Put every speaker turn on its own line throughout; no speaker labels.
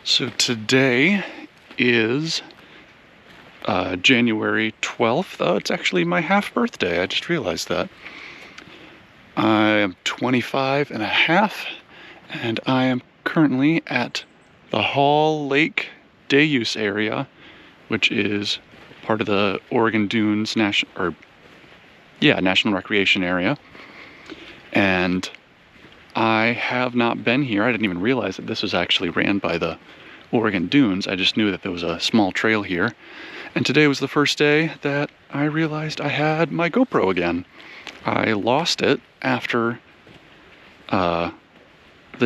So today is January 12th. It's actually my half birthday. I just realized that. I am 25 and a half, and I am currently at the Hall Lake Day Use area, which is part of the Oregon Dunes National Recreation Area. And I have not been here. I didn't even realize that this was actually ran by the Oregon Dunes. I just knew that there was a small trail here. And today was the first day that I realized I had my GoPro again. I lost it after the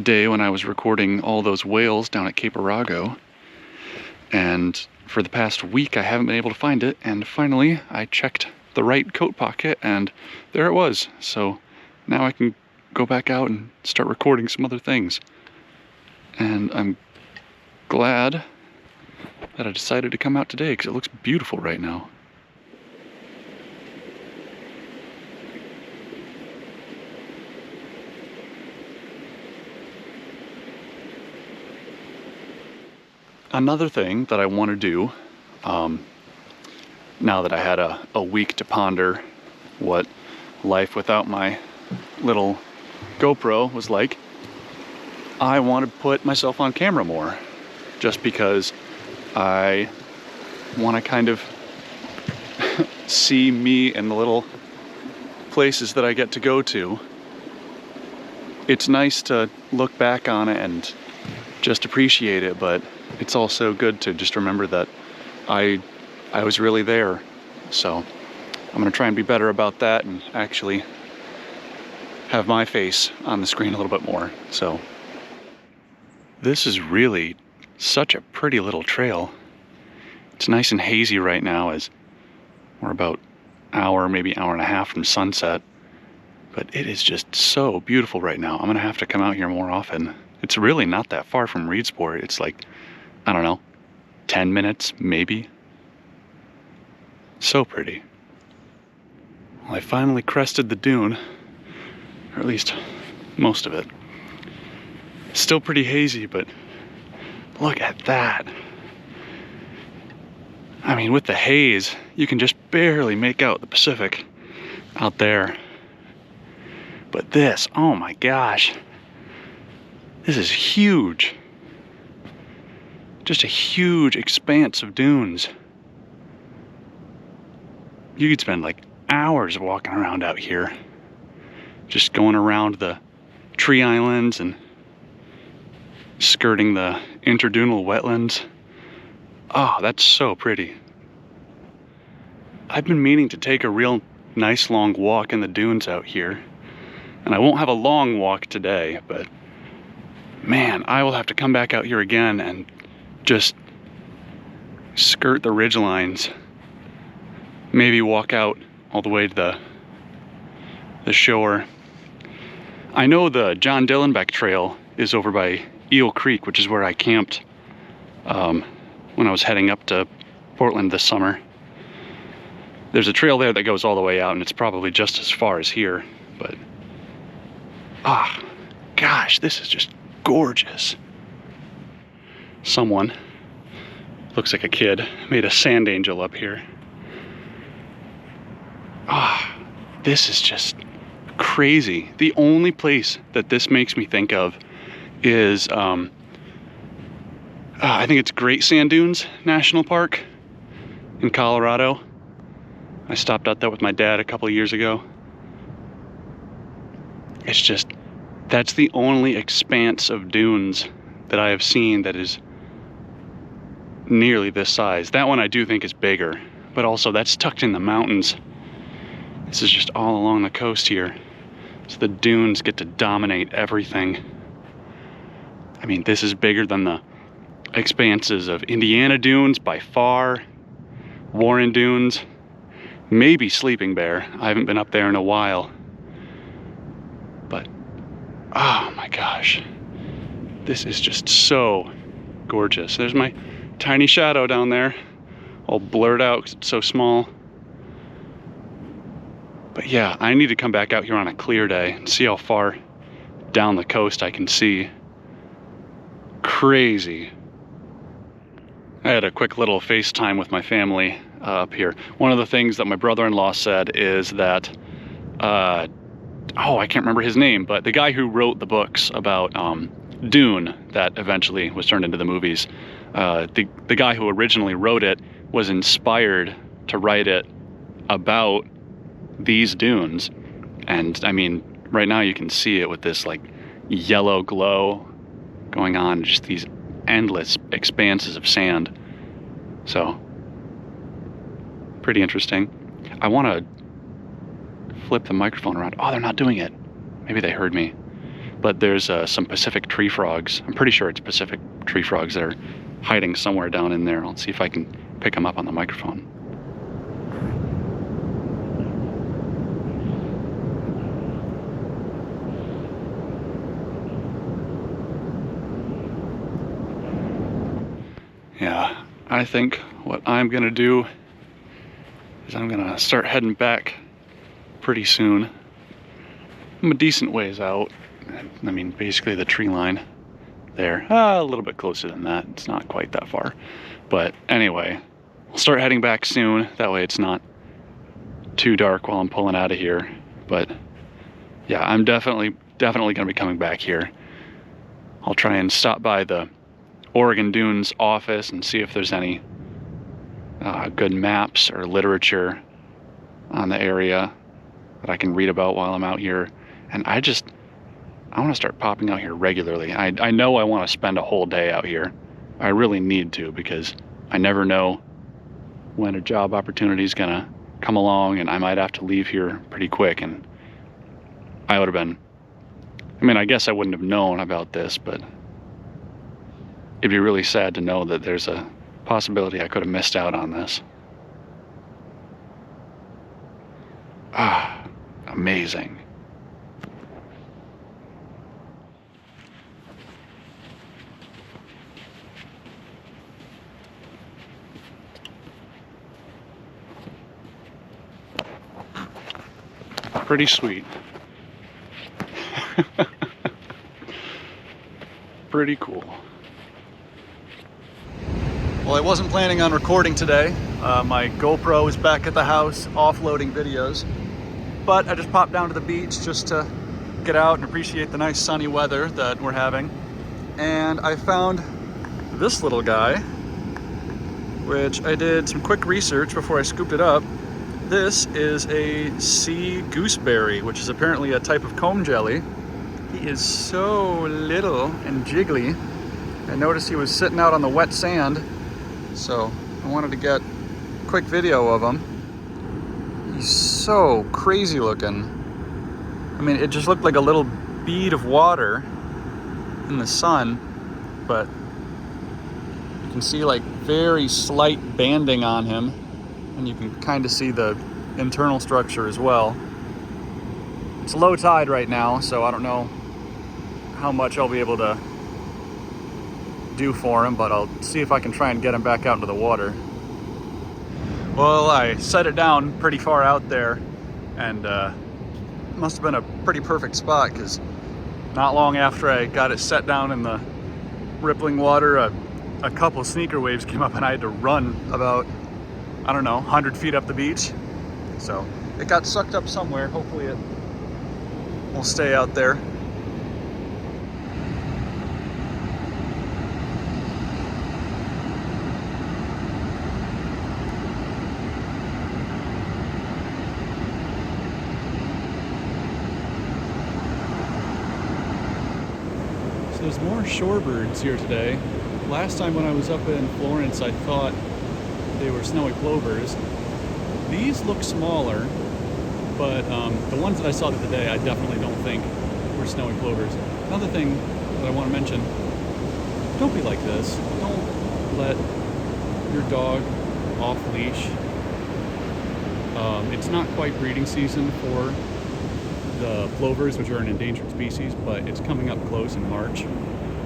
day when I was recording all those whales down at Cape Arago. And for the past week I haven't been able to find it, and finally I checked the right coat pocket and there it was. So now I can go back out and start recording some other things. And I'm glad that I decided to come out today because it looks beautiful right now. Another thing that I want to do, now that I had a week to ponder what life without my little GoPro was like, I want to put myself on camera more, just because I want to kind of see me in the little places that I get to go to. It's nice to look back on it and just appreciate it, but it's also good to just remember that I was really there. So I'm gonna try and be better about that and actually have my face on the screen a little bit more. So this is really such a pretty little trail. It's nice and hazy right now as we're about maybe hour and a half from sunset, but it is just so beautiful right now. I'm gonna have to come out here more often. It's really not that far from Reedsport. It's like, I don't know, 10 minutes maybe. So pretty. Well, I finally crested the dune, or at least most of it. Still pretty hazy, but look at that. I mean, with the haze, you can just barely make out the Pacific out there. But this, oh my gosh, this is huge. Just a huge expanse of dunes. You could spend like hours walking around out here, just going around the tree islands and skirting the interdunal wetlands. Oh, that's so pretty. I've been meaning to take a real nice long walk in the dunes out here, and I won't have a long walk today, but man, I will have to come back out here again and just skirt the ridge lines. Maybe walk out all the way to the shore. I know the John Dillenbeck Trail is over by Eel Creek, which is where I camped when I was heading up to Portland this summer. There's a trail there that goes all the way out, and it's probably just as far as here, but gosh, this is just gorgeous. Someone, looks like a kid, made a sand angel up here. This is just crazy. The only place that this makes me think of is I think it's Great Sand Dunes National Park in Colorado. I stopped out there with my dad a couple of years ago. It's just, that's the only expanse of dunes that I have seen that is nearly this size. That one I do think is bigger, but also that's tucked in the mountains. This is just all along the coast here. So the dunes get to dominate everything. I mean, this is bigger than the expanses of Indiana Dunes by far, Warren Dunes, maybe Sleeping Bear. I haven't been up there in a while. But, oh my gosh. This is just so gorgeous. There's my tiny shadow down there, all blurred out because it's so small. But yeah, I need to come back out here on a clear day and see how far down the coast I can see. Crazy. I had a quick little FaceTime with my family up here. One of the things that my brother-in-law said is that, oh, I can't remember his name, but the guy who wrote the books about Dune that eventually was turned into the movies, the guy who originally wrote it was inspired to write it about these dunes. And I mean, right now you can see it with this like yellow glow going on, just these endless expanses of sand. So pretty interesting. I want to flip the microphone around. Oh, they're not doing it. Maybe they heard me. But there's some Pacific tree frogs. I'm pretty sure it's Pacific tree frogs that are hiding somewhere down in there. I'll see if I can pick them up on the microphone. Yeah, I think what I'm gonna do is I'm gonna start heading back pretty soon. I'm a decent ways out. I mean, basically the tree line there. A little bit closer than that. It's not quite that far. But anyway, I'll start heading back soon. That way it's not too dark while I'm pulling out of here. But yeah, I'm definitely gonna be coming back here. I'll try and stop by the Oregon Dunes office and see if there's any good maps or literature on the area that I can read about while I'm out here. And I want to start popping out here regularly. I know I want to spend a whole day out here. I really need to, because I never know when a job opportunity is gonna come along and I might have to leave here pretty quick. And I would have been, I mean, I guess I wouldn't have known about this, but it'd be really sad to know that there's a possibility I could have missed out on this. Ah, amazing. Pretty sweet. Pretty cool. Well, I wasn't planning on recording today. My GoPro is back at the house offloading videos, but I just popped down to the beach just to get out and appreciate the nice sunny weather that we're having. And I found this little guy, which I did some quick research before I scooped it up. This is a sea gooseberry, which is apparently a type of comb jelly. He is so little and jiggly. I noticed he was sitting out on the wet sand, so I wanted to get a quick video of him. He's so crazy looking. I mean, it just looked like a little bead of water in the sun, but you can see like very slight banding on him, and you can kind of see the internal structure as well. It's low tide right now, so I don't know how much I'll be able to do for him, but I'll see if I can try and get him back out into the water. Well, I set it down pretty far out there, and must have been a pretty perfect spot, because not long after I got it set down in the rippling water, a couple sneaker waves came up and I had to run about, I don't know, 100 feet up the beach. So it got sucked up somewhere. Hopefully it will stay out there. So there's more shorebirds here today. Last time when I was up in Florence, I thought they were snowy plovers. These look smaller, but the ones that I saw today, I definitely don't think were snowy plovers. Another thing that I want to mention, don't be like this. Don't let your dog off leash. It's not quite breeding season for the plovers, which are an endangered species, but it's coming up close in March.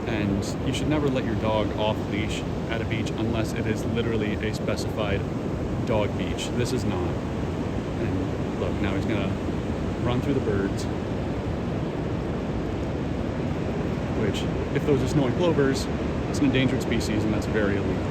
And you should never let your dog off leash at a beach unless it is literally a specified dog beach. This is not. And look, now he's gonna run through the birds, which, if those are snowy plovers, it's an endangered species, and that's very illegal.